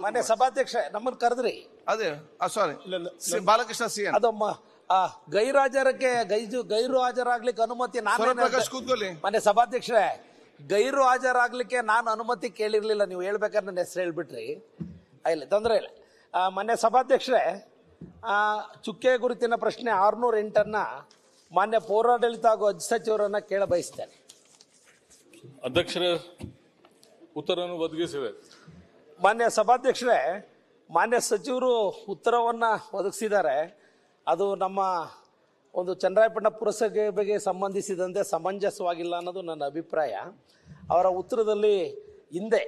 ಮಾನ್ಯ ಸಭಾಧ್ಯಕ್ಷ ನಮ್ಮನ್ನು ಕರೆದ್ರಿ ಅದೇ ಸಾರಿ ಬಾಲಕೃಷ್ಣ ಸಿ ಅದಮ್ಮ ಗೈರು ಹಾಜರಾಗ್ಲಿಕ್ಕೆ ಅನುಮತಿ ಕೂತ್ಕೊಳ್ಳಿ. ಮಾನ್ಯ ಸಭಾಧ್ಯಕ್ಷರೇ, ಗೈರು ಹಾಜರಾಗ್ಲಿಕ್ಕೆ ನಾನು ಅನುಮತಿ ಕೇಳಿರ್ಲಿಲ್ಲ. ನೀವು ಹೇಳ್ಬೇಕಾದ್ರೆ ನನ್ನ ಹೆಸರು ಹೇಳ್ಬಿಟ್ರಿ. ಇಲ್ಲ, ತೊಂದರೆ ಇಲ್ಲ. ಮಾನ್ಯ ಸಭಾಧ್ಯಕ್ಷರೇ, ಚುಕ್ಕೆ ಗುರುತಿನ ಪ್ರಶ್ನೆ 608 ಮಾನ್ಯ ಪೌರಾಡಳಿತ ಹಾಗೂ ಅಜ್ಜ ಸಚಿವರನ್ನ ಕೇಳ ಬಯಸ್ತೇನೆ. ಅಧ್ಯಕ್ಷರೇ, ಉತ್ತರವನ್ನು ಒದಗಿಸಿವೆ. ಮಾನ್ಯ ಸಭಾಧ್ಯಕ್ಷರೇ, ಮಾನ್ಯ ಸಚಿವರು ಉತ್ತರವನ್ನ ಒದಗಿಸಿದ್ದಾರೆ. ಅದು ನಮ್ಮ ಒಂದು ಚನ್ನರಾಯಪಟ್ಟಣ ಪುರಸಭೆಗೆ ಸಂಬಂಧಿಸಿದಂತೆ ಸಮಂಜಸವಾಗಿಲ್ಲ ಅನ್ನೋದು ನನ್ನ ಅಭಿಪ್ರಾಯ. ಅವರ ಉತ್ತರದಲ್ಲಿ ಹಿಂದೆ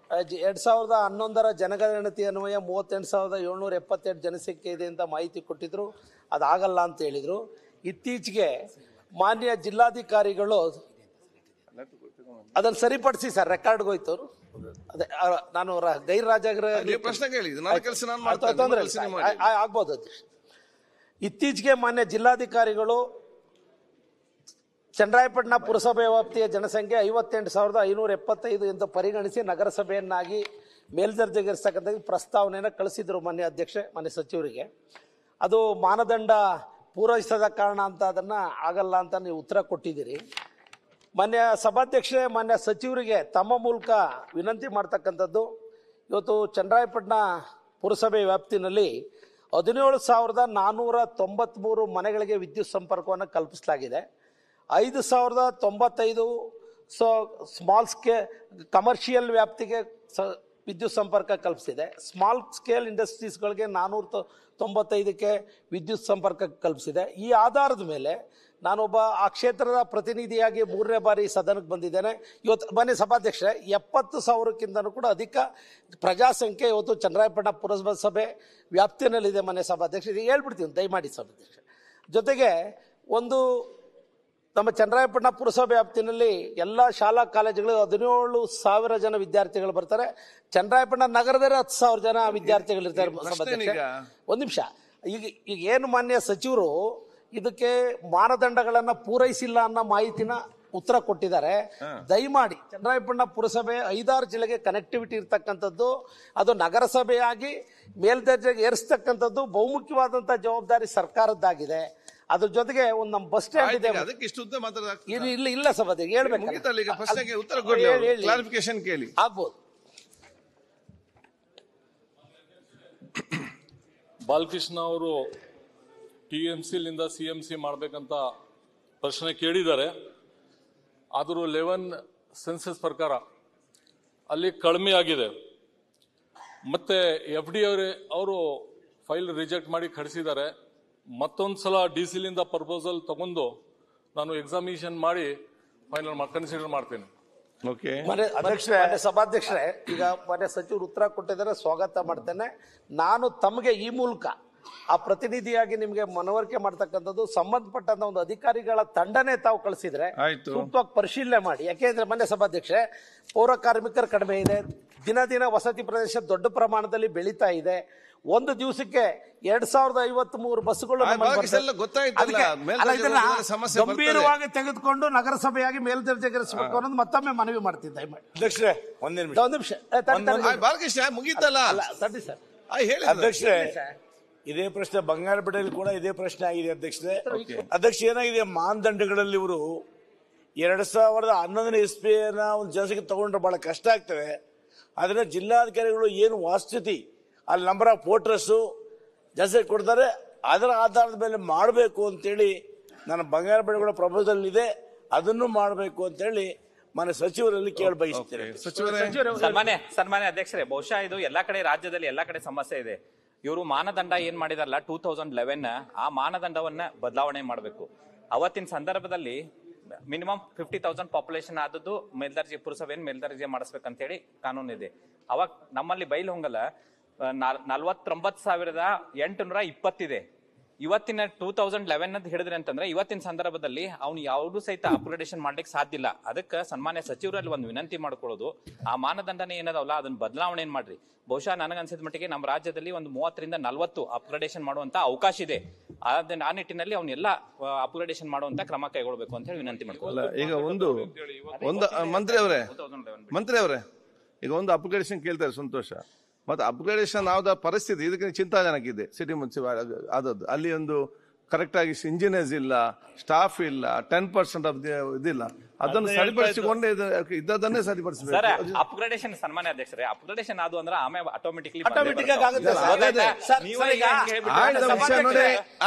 2011 ಜನಗಣತಿ ಅನ್ವಯ 38,778 ಜನಸಂಖ್ಯೆ ಇದೆ ಅಂತ ಮಾಹಿತಿ ಕೊಟ್ಟಿದ್ರು. ಅದಾಗಲ್ಲ ಅಂತ ಹೇಳಿದರು. ಇತ್ತೀಚೆಗೆ ಮಾನ್ಯ ಜಿಲ್ಲಾಧಿಕಾರಿಗಳು ಅದನ್ನು ಸರಿಪಡಿಸಿ ಸರ್, ರೆಕಾರ್ಡ್ಗೆ ಹೋಯ್ತು. ಅದೇ ನಾನು ಗೈರ್ ಆಗ್ಬೋದು ಅಧ್ಯಕ್ಷ. ಇತ್ತೀಚೆಗೆ ಮಾನ್ಯ ಜಿಲ್ಲಾಧಿಕಾರಿಗಳು ಚನ್ನರಾಯಪಟ್ಟಣ ಪುರಸಭೆ ವ್ಯಾಪ್ತಿಯ ಜನಸಂಖ್ಯೆ 58,575 ಎಂದು ಪರಿಗಣಿಸಿ ನಗರಸಭೆಯನ್ನಾಗಿ ಮೇಲ್ದರ್ಜೆಗೇರಿಸತಕ್ಕಂಥ ಪ್ರಸ್ತಾವನೆಯನ್ನು ಕಳಿಸಿದ್ರು ಮಾನ್ಯ ಅಧ್ಯಕ್ಷೆ, ಮಾನ್ಯ ಸಚಿವರಿಗೆ. ಅದು ಮಾನದಂಡ ಪೂರೈಸದ ಕಾರಣ ಅಂತ ಅದನ್ನು ಆಗಲ್ಲ ಅಂತ ನೀವು ಉತ್ತರ ಕೊಟ್ಟಿದ್ದೀರಿ. ಮಾನ್ಯ ಸಭಾಧ್ಯಕ್ಷೆ, ಮಾನ್ಯ ಸಚಿವರಿಗೆ ತಮ್ಮ ಮೂಲಕ ವಿನಂತಿ ಮಾಡ್ತಕ್ಕಂಥದ್ದು, ಇವತ್ತು ಚನ್ನರಾಯಪಟ್ಟಣ ಪುರಸಭೆ ವ್ಯಾಪ್ತಿನಲ್ಲಿ 17,493 ಮನೆಗಳಿಗೆ ವಿದ್ಯುತ್ ಸಂಪರ್ಕವನ್ನು ಕಲ್ಪಿಸಲಾಗಿದೆ. 5,095 ಸ್ಮಾಲ್ ಕಮರ್ಷಿಯಲ್ ವ್ಯಾಪ್ತಿಗೆ ವಿದ್ಯುತ್ ಸಂಪರ್ಕ ಕಲ್ಪಿಸಿದೆ. ಸ್ಮಾಲ್ ಸ್ಕೇಲ್ ಇಂಡಸ್ಟ್ರೀಸ್ಗಳಿಗೆ 495ಕ್ಕೆ ವಿದ್ಯುತ್ ಸಂಪರ್ಕ ಕಲ್ಪಿಸಿದೆ. ಈ ಆಧಾರದ ಮೇಲೆ ನಾನೊಬ್ಬ ಆ ಕ್ಷೇತ್ರದ ಪ್ರತಿನಿಧಿಯಾಗಿ 3ನೇ ಬಾರಿ ಸದನಕ್ಕೆ ಬಂದಿದ್ದೇನೆ. ಇವತ್ತು ಮಾನ್ಯ ಸಭಾಧ್ಯಕ್ಷರೇ, 70,000ಕ್ಕಿಂತಲೂ ಕೂಡ ಅಧಿಕ ಪ್ರಜಾಸಂಖ್ಯೆ ಇವತ್ತು ಚನ್ನರಾಯಪಟ್ಟಣ ಪುರಸಭೆ ವ್ಯಾಪ್ತಿನಲ್ಲಿದೆ. ಮಾನ್ಯ ಸಭಾಧ್ಯಕ್ಷ, ಇದು ಹೇಳ್ಬಿಡ್ತೀವಿ ದಯಮಾಡಿ ಸಭಾಧ್ಯಕ್ಷ. ಜೊತೆಗೆ ಒಂದು ನಮ್ಮ ಚನ್ನರಾಯಪಟ್ಟಣ ಪುರಸಭೆ ವ್ಯಾಪ್ತಿನಲ್ಲಿ ಎಲ್ಲ ಶಾಲಾ ಕಾಲೇಜುಗಳು 17,000 ಜನ ವಿದ್ಯಾರ್ಥಿಗಳು ಬರ್ತಾರೆ. ಚನ್ನರಾಯಪಟ್ಟಣ ನಗರದಲ್ಲಿ 10,000 ಜನ ವಿದ್ಯಾರ್ಥಿಗಳಿರ್ತಾರೆ. ಒಂದು ನಿಮಿಷ, ಈಗ ಏನು ಮಾನ್ಯ ಸಚಿವರು ಇದಕ್ಕೆ ಮಾನದಂಡಗಳನ್ನು ಪೂರೈಸಿಲ್ಲ ಅನ್ನೋ ಮಾಹಿತಿನ ಉತ್ತರ ಕೊಟ್ಟಿದ್ದಾರೆ. ದಯಮಾಡಿ ಚನ್ನರಾಯಪಟ್ಟಣ ಪುರಸಭೆ 5-6 ಜಿಲ್ಲೆಗೆ ಕನೆಕ್ಟಿವಿಟಿ ಇರ್ತಕ್ಕಂಥದ್ದು, ಅದು ನಗರಸಭೆಯಾಗಿ ಮೇಲ್ದರ್ಜೆಗೆ ಏರಿಸ್ತಕ್ಕಂಥದ್ದು ಬಹುಮುಖ್ಯವಾದಂಥ ಜವಾಬ್ದಾರಿ ಸರ್ಕಾರದ್ದಾಗಿದೆ. ಅದ್ರ ಜೊತೆಗೆ ಒಂದು ನಮ್ಮ ಬಸ್ ಸ್ಟ್ಯಾಂಡ್ ಇದೆ. ಇಲ್ಲ ಸಭಾಧ್ಯಕ್ಷ, ಹೇಳ್ಬೇಕು ಆಗ್ಬೋದು. ಬಾಲಕೃಷ್ಣ ಅವರು TMCಲಿಂದ CMC ಮಾಡಬೇಕಂತ ಪ್ರಶ್ನೆ ಕೇಳಿದ್ದಾರೆ. ಆದರೂ 11 ಸೆನ್ಸಸ್ ಪ್ರಕಾರ ಅಲ್ಲಿ ಕಡಿಮೆ ಆಗಿದೆ. ಮತ್ತೆ FD ಅವರು ಫೈಲ್ ರಿಜೆಕ್ಟ್ ಮಾಡಿ ಕಳಿಸಿದ್ದಾರೆ. ಮತ್ತೊಂದು ಸಲ DC ಪ್ರಪೋಸಲ್ ತಗೊಂಡು ನಾನು ಎಕ್ಸಾಮಿನೇಷನ್ ಮಾಡಿ ಫೈನಲ್ ಕನ್ಸಿಡರ್ ಮಾಡ್ತೇನೆ. ಸಭಾಧ್ಯಕ್ಷರೇ, ಈಗ ಮಾನ್ಯ ಸಚಿವರು ಉತ್ತರ ಕೊಟ್ಟಿದ್ದಾರೆ, ಸ್ವಾಗತ ಮಾಡ್ತೇನೆ. ನಾನು ತಮಗೆ ಈ ಮೂಲಕ ಆ ಪ್ರತಿನಿಧಿಯಾಗಿ ನಿಮಗೆ ಮನವರಿಕೆ ಮಾಡ್ತಕ್ಕಂಥದ್ದು, ಸಂಬಂಧಪಟ್ಟಂತ ಒಂದು ಅಧಿಕಾರಿಗಳ ತಂಡನೇ ತಾವು ಕಳಿಸಿದ್ರೆ ಸೂಕ್ತವಾಗಿ ಪರಿಶೀಲನೆ ಮಾಡಿ. ಯಾಕೆಂದ್ರೆ ಮಾನ್ಯ ಸಭಾಧ್ಯಕ್ಷೆ, ಪೌರ ಕಾರ್ಮಿಕರು ಕಡಿಮೆ ಇದೆ, ದಿನ ದಿನ ವಸತಿ ಪ್ರದೇಶ ದೊಡ್ಡ ಪ್ರಮಾಣದಲ್ಲಿ ಬೆಳೀತಾ ಇದೆ. ಒಂದು ದಿವಸಕ್ಕೆ 2,053 ಬಸ್ಗಳು ಗಂಭೀರವಾಗಿ ತೆಗೆದುಕೊಂಡು ನಗರಸಭೆಯಾಗಿ ಮೇಲ್ದರ್ಜೆಗೇರಿಸಬೇಕು ಅನ್ನೋದು ಮತ್ತೊಮ್ಮೆ ಮನವಿ ಮಾಡ್ತಿದ್ದೆ. ಅಧ್ಯಕ್ಷರೇ, ಒಂದು ನಿಮಿಷ ಮುಗೀತಲ್ಲ ತಡ್ಡಿ ಸರ್. ಅಧ್ಯಕ್ಷರೇ, ಇದೇ ಪ್ರಶ್ನೆ ಬಂಗಾರಪೇಟೆಯಲ್ಲಿ ಕೂಡ ಇದೇ ಪ್ರಶ್ನೆ ಆಗಿದೆ ಅಧ್ಯಕ್ಷರೇ. ಅಧ್ಯಕ್ಷ, ಏನಾಗಿದೆ, ಮಾನದಂಡಗಳಲ್ಲಿ ಇವರು 2011 ಇಸ್ವಿಯನ್ನ ಒಂದು ಜನಸಂಖ್ಯೆ ತಗೊಂಡ್ರೆ ಬಹಳ ಕಷ್ಟ ಆಗ್ತದೆ. ಆದ್ರೆ ಜಿಲ್ಲಾಧಿಕಾರಿಗಳು ಏನು ವಾಸ್ತುತಿ ಅಲ್ಲಿ ನಂಬರ್ ಆಫ್ ವೋಟರ್ಸ್ ಜನಸಂಖ್ಯೆ ಕೊಡ್ತಾರೆ, ಅದರ ಆಧಾರದ ಮೇಲೆ ಮಾಡಬೇಕು ಅಂತೇಳಿ ನನ್ನ ಬಂಗಾರಪೇಟೆಗಳ ಪ್ರಪೋಸಲ್ ಇದೆ, ಅದನ್ನು ಮಾಡಬೇಕು ಅಂತೇಳಿ ಮನೆ ಸಚಿವರಲ್ಲಿ ಕೇಳ ಬಯಸ್ತೇನೆ. ಸನ್ಮಾನ್ಯ ಅಧ್ಯಕ್ಷರೇ, ಬಹುಶಃ ಇದು ಎಲ್ಲಾ ಕಡೆ ರಾಜ್ಯದಲ್ಲಿ ಎಲ್ಲಾ ಕಡೆ ಸಮಸ್ಯೆ ಇದೆ. ಇವರು ಮಾನದಂಡ ಏನ್ ಮಾಡಿದಾರಲ್ಲ 2011 ಆ ಮಾನದಂಡವನ್ನ ಬದಲಾವಣೆ ಮಾಡಬೇಕು. ಅವತ್ತಿನ ಸಂದರ್ಭದಲ್ಲಿ ಮಿನಿಮಮ್ 50,000 ಪಾಪ್ಯುಲೇಷನ್ ಆದದ್ದು ಮೇಲ್ದರ್ಜೆ ಪುರಸಭೆಯನ್ನು ಮೇಲ್ದರ್ಜೆ ಮಾಡಿಸ್ಬೇಕಂತ ಹೇಳಿ ಕಾನೂನು ಇದೆ. ಅವಾಗ ನಮ್ಮಲ್ಲಿ ಬೈಲಹೊಂಗಲ 49,820 ಇದೆ. ಇವತ್ತಿನ 2011 ಹಿಡಿದ್ರೆ ಅಂತಂದ್ರೆ ಇವತ್ತಿನ ಸಂದರ್ಭದಲ್ಲಿ ಅವ್ನು ಯಾವ್ದು ಸಹಿತ ಅಪ್ಗ್ರೇಡೇಷನ್ ಮಾಡ್ಲಿಕ್ಕೆ ಸಾಧ್ಯ ಇಲ್ಲ. ಅದಕ್ಕೆ ಸನ್ಮಾನ್ಯ ಸಚಿವರಲ್ಲಿ ಒಂದು ವಿನಂತಿ ಮಾಡ್ಕೊಳ್ಳೋದು, ಆ ಮಾನದಂಡನೆ ಏನದವಲ್ಲ ಅದನ್ನ ಬದಲಾವಣೆ ಮಾಡ್ರಿ. ಬಹುಶಃ ನನಗನ್ಸಿದ ಮಟ್ಟಿಗೆ ನಮ್ಮ ರಾಜ್ಯದಲ್ಲಿ ಒಂದು 30 ರಿಂದ 40 ಅಪ್ಗ್ರೇಡೇಷನ್ ಮಾಡುವಂತ ಅವಕಾಶ ಇದೆ. ಆ ನಿಟ್ಟಿನಲ್ಲಿ ಅವನ್ನೆಲ್ಲ ಅಪ್ಗ್ರೇಡೇಷನ್ ಮಾಡುವಂತ ಕ್ರಮ ಕೈಗೊಳ್ಳಬೇಕು ಅಂತ ಹೇಳಿ ವಿನಂತಿ ಮಾಡ್ಕೊಳ್ಳಿ. ಈಗ ಒಂದು ಮಂತ್ರಿ ಅವರೇ ಈಗ ಒಂದು ಅಪ್ಗ್ರೇಡೇಷನ್ ಕೇಳ್ತಾರೆ, ಸಂತೋಷ. ಮತ್ತೆ ಅಪ್ಗ್ರೇಡೇಷನ್ ಆದ ಪರಿಸ್ಥಿತಿ ಇದಕ್ಕೆ ಚಿಂತಾಜನಕ ಇದೆ. ಸಿಟಿ ಮುನ್ಸಿಪಾಲ್ ಆದದ್ದು ಅಲ್ಲಿ ಒಂದು ಕರೆಕ್ಟ್ ಆಗಿ ಇಂಜಿನಿಯರ್ಸ್ ಇಲ್ಲ, ಸ್ಟಾಫ್ ಇಲ್ಲ, 10% ಆಫ್ ಇದಿಲ್ಲ. ಅದನ್ನು ಸರಿಪಡಿಸಿಕೊಂಡೇ ಇದ್ದದನ್ನೇ ಸರಿಪಡಿಸಬೇಕು. ಸರ್ ಅಪ್ಗ್ರೇಡೇಷನ್ ಸನ್ಮಾನ್ಯ ಅಧ್ಯಕ್ಷರೇ, ಅಪ್ಗ್ರೇಡೇಷನ್ ಅದು ಅಂದ್ರೆ ಆಮೇಲೆ ಆಟೋಮೆಟಿಕ್ಲಿ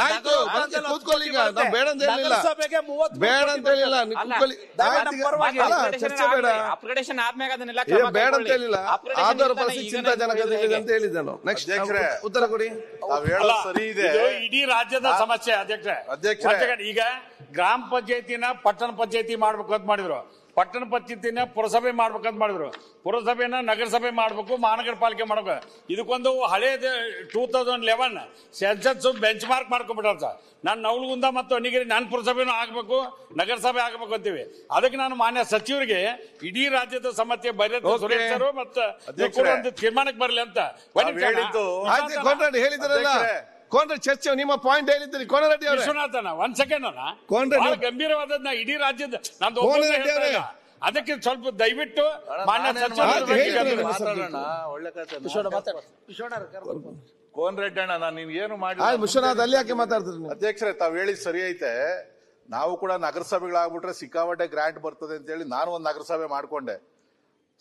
ಆಯ್ತು, ಕೂತ್ಕೊಳ್ಳಿ. ಈಗ ನಾವು ಬೇಡ ಅಂತ ಹೇಳಿಲ್ಲ, ಬೇಡ ಅಂತ ಹೇಳಿಲ್ಲ, ಚರ್ಚೆ ಬೇಡ, ಅಪ್ಗ್ರೇಡೇಷನ್ ಆದ್ಮೇಲೆ ಅದನ್ನೆಲ್ಲ ಬೇಡ ಅಂತ ಹೇಳಿಲ್ಲ. ಆಧಾರ ಪರಿಸ್ಥಿತಿ ಚಿಂತಾಜನಕ ಅಂತ ಹೇಳಿದ್ದೆ ನಾನು. ನೆಕ್ಸ್ಟ್ ಉತ್ತರ ಕೊಡಿ. ಸರಿ ಇದೆ, ಇಡೀ ರಾಜ್ಯದ ಸಮಸ್ಯೆ ಅಧ್ಯಕ್ಷ. ಈಗ ಗ್ರಾಮ ಪಂಚಾಯತಿನ ಪಟ್ಟಣ ಪಂಚಾಯತಿ ಮಾಡ್ಬೇಕು ಅಂತ ಮಾಡಿದ್ರು, ಪಟ್ಟಣ ಪಂಚಾಯತಿನ ಪುರಸಭೆ ಮಾಡ್ಬೇಕಂತ ಮಾಡಿದ್ರು, ಪುರಸಭೆನ ನಗರಸಭೆ ಮಾಡ್ಬೇಕು, ಮಹಾನಗರ ಪಾಲಿಕೆ ಮಾಡ್ಬೇಕು. ಇದಕ್ಕೊಂದು ಹಳೇದ 2011 ಸೆನ್ಸಸ್ ಬೆಂಚ್ ಮಾರ್ಕ್ ಮಾಡ್ಕೊಂಡ್ಬಿಟ್ಟ. ನಾನು ನವಲಗುಂದ ಮತ್ತು ಅನಿಗಿರಿ ನನ್ನ ಪುರಸಭೆನೂ ಆಗ್ಬೇಕು, ನಗರಸಭೆ ಆಗ್ಬೇಕು ಅಂತೀವಿ. ಅದಕ್ಕೆ ನಾನು ಮಾನ್ಯ ಸಚಿವರಿಗೆ ಇಡೀ ರಾಜ್ಯದ ಸಮಸ್ಯೆ ಸುರೇಶರು ಮತ್ತು ತೀರ್ಮಾನಕ್ಕೆ ಬರಲಿ ಅಂತ ಹೇಳಿದ್ರಲ್ಲ. ಕೋನರೆಡ್ಡಿ ಚರ್ಚೆ ನಿಮ್ಮ ಪಾಯಿಂಟ್ ಹೇಳಿದ್ರಿ. ಕೋನರೆಡ್ಡಿ ಅವರೇ ವಿಶ್ವನಾಥನ ಒಂದ್ ಸೆಕೆಂಡ್ ಗಂಭೀರವಾದ ಇಡೀ ರಾಜ್ಯದ ನಂದು ಅದಕ್ಕೆ ಸ್ವಲ್ಪ ದಯವಿಟ್ಟು ಮಾನ್ಯ ಕೋನರೆಡ್ಡಿ ಅಣ್ಣ, ನಾನು ನೀವು ಏನು ಮಾಡಿ ವಿಶ್ವನಾಥ್ ಅಲ್ಲಿ ಯಾಕೆ ಮಾತಾಡ್ತೀರಿ? ಅಧ್ಯಕ್ಷರೇ, ತಾವ್ ಹೇಳಿ ಸರಿ ಐತೆ. ನಾವು ಕೂಡ ನಗರಸಭೆಗಳಾಗ್ಬಿಟ್ರೆ ಸಿಕ್ಕಾಪಟ್ಟೆ ಗ್ರಾಂಟ್ ಬರ್ತದೆ ಅಂತ ಹೇಳಿ ನಾನು ಒಂದು ನಗರಸಭೆ ಮಾಡ್ಕೊಂಡೆ.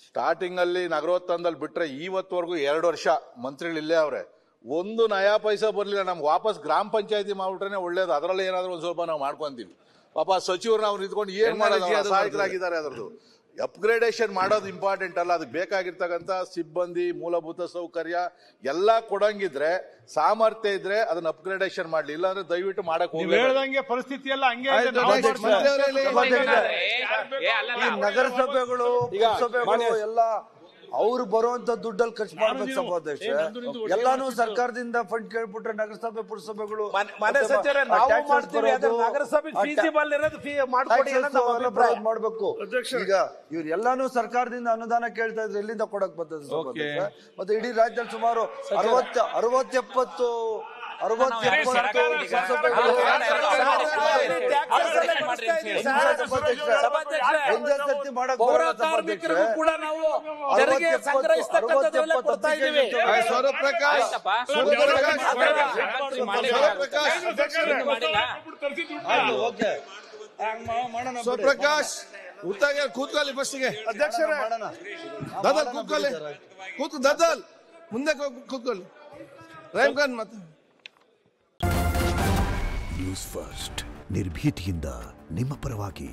ಸ್ಟಾರ್ಟಿಂಗ್ ಅಲ್ಲಿ ನಗರೋತ್ಥಾನದಲ್ಲಿ ಬಿಟ್ರೆ ಇವತ್ತವರೆಗೂ 2 ವರ್ಷ ಮಂತ್ರಿಗಳು ಇಲ್ಲೇ ಅವ್ರೆ, ಒಂದು ನಯಾ ಪೈಸಾ ಬರ್ಲಿಲ್ಲ. ನಮ್ಗೆ ವಾಪಸ್ ಗ್ರಾಮ ಪಂಚಾಯತಿ ಮಾಡ್ಬಿಟ್ರೆ ಒಳ್ಳೇದು. ಅದರಲ್ಲೇ ಏನಾದ್ರು ಒಂದ್ ಸ್ವಲ್ಪ ನಾವು ಮಾಡ್ಕೊಂತೀವಿ. ಪಾಪ ಸಚಿವರು ನಾವು ನಿಂತ್ಕೊಂಡು ಏನ್ ಮಾಡೋದು, ಸಹಾಯಕರಾಗಿದ್ದಾರೆ. ಅದರದ್ದು ಅಪ್ಗ್ರೇಡೇಷನ್ ಮಾಡೋದು ಇಂಪಾರ್ಟೆಂಟ್ ಅಲ್ಲ, ಅದಕ್ಕೆ ಬೇಕಾಗಿರ್ತಕ್ಕಂಥ ಸಿಬ್ಬಂದಿ, ಮೂಲಭೂತ ಸೌಕರ್ಯ ಎಲ್ಲ ಕೊಡಂಗಿದ್ರೆ, ಸಾಮರ್ಥ್ಯ ಇದ್ರೆ ಅದನ್ನ ಅಪ್ಗ್ರೇಡೇಷನ್ ಮಾಡ್ಲಿ. ಇಲ್ಲಾಂದ್ರೆ ದಯವಿಟ್ಟು ಮಾಡಕ್ ಹೇಳ್ದಂಗೆ ಪರಿಸ್ಥಿತಿ ಎಲ್ಲ ಹಂಗೆ. ನಗರಸಭೆಗಳು ಎಲ್ಲ ಅವ್ರು ಬರುವಂತ ದುಡ್ಡಲ್ಲಿ ಖರ್ಚು ಮಾಡ್ಬೇಕು ಸಭಾಧ್ಯಕ್ಷ. ಎಲ್ಲಾನು ಸರ್ಕಾರದಿಂದ ಫಂಡ್ ಕೇಳ್ಬಿಟ್ರೆ ನಗರಸಭೆ ಪುರಸಭೆಗಳು ಮಾಡ್ಬೇಕು. ಈಗ ಇವ್ರು ಎಲ್ಲಾನು ಸರ್ಕಾರದಿಂದ ಅನುದಾನ ಕೇಳ್ತಾ ಇದ್ರೆ ಎಲ್ಲಿಂದ ಕೊಡಕ್ ಬರ್ತದೆ ಸಭಾಧ್ಯಕ್ಷ? ಮತ್ತೆ ಇಡೀ ರಾಜ್ಯದಲ್ಲಿ ಸುಮಾರು 60-70 ಕಾರ್ಮಿಕರಿಗೂ ಕೂಡ ನಾವು ತೆರಿಗೆ ಸಂಗ್ರಹಿಸತಕ್ಕಂಥದ್ದೆಲ್ಲ ಕೊಡ್ತಾ ಇದ್ದೀವಿ. ಸ್ವಪ್ರಕಾಶ್ ಕೂತ್ಕೊಳ್ಳಿ ಫಸ್ಟಿಗೆ. ಅಧ್ಯಕ್ಷರೇ ದದಲ್ ಕೂತ್ಕೊಳ್ಳಿ, ದದಲ್ ಮುಂದೆ ಕೂತ್ಕೊಳ್ಳಿ. ರಹೀಮ್ ಖಾನ್ ಮತ್ತೆ ನ್ಯೂಸ್ ಫಸ್ಟ್ ನಿರ್ಭೀತಿಯಿಂದ ನಿಮ್ಮ ಪರವಾಗಿ.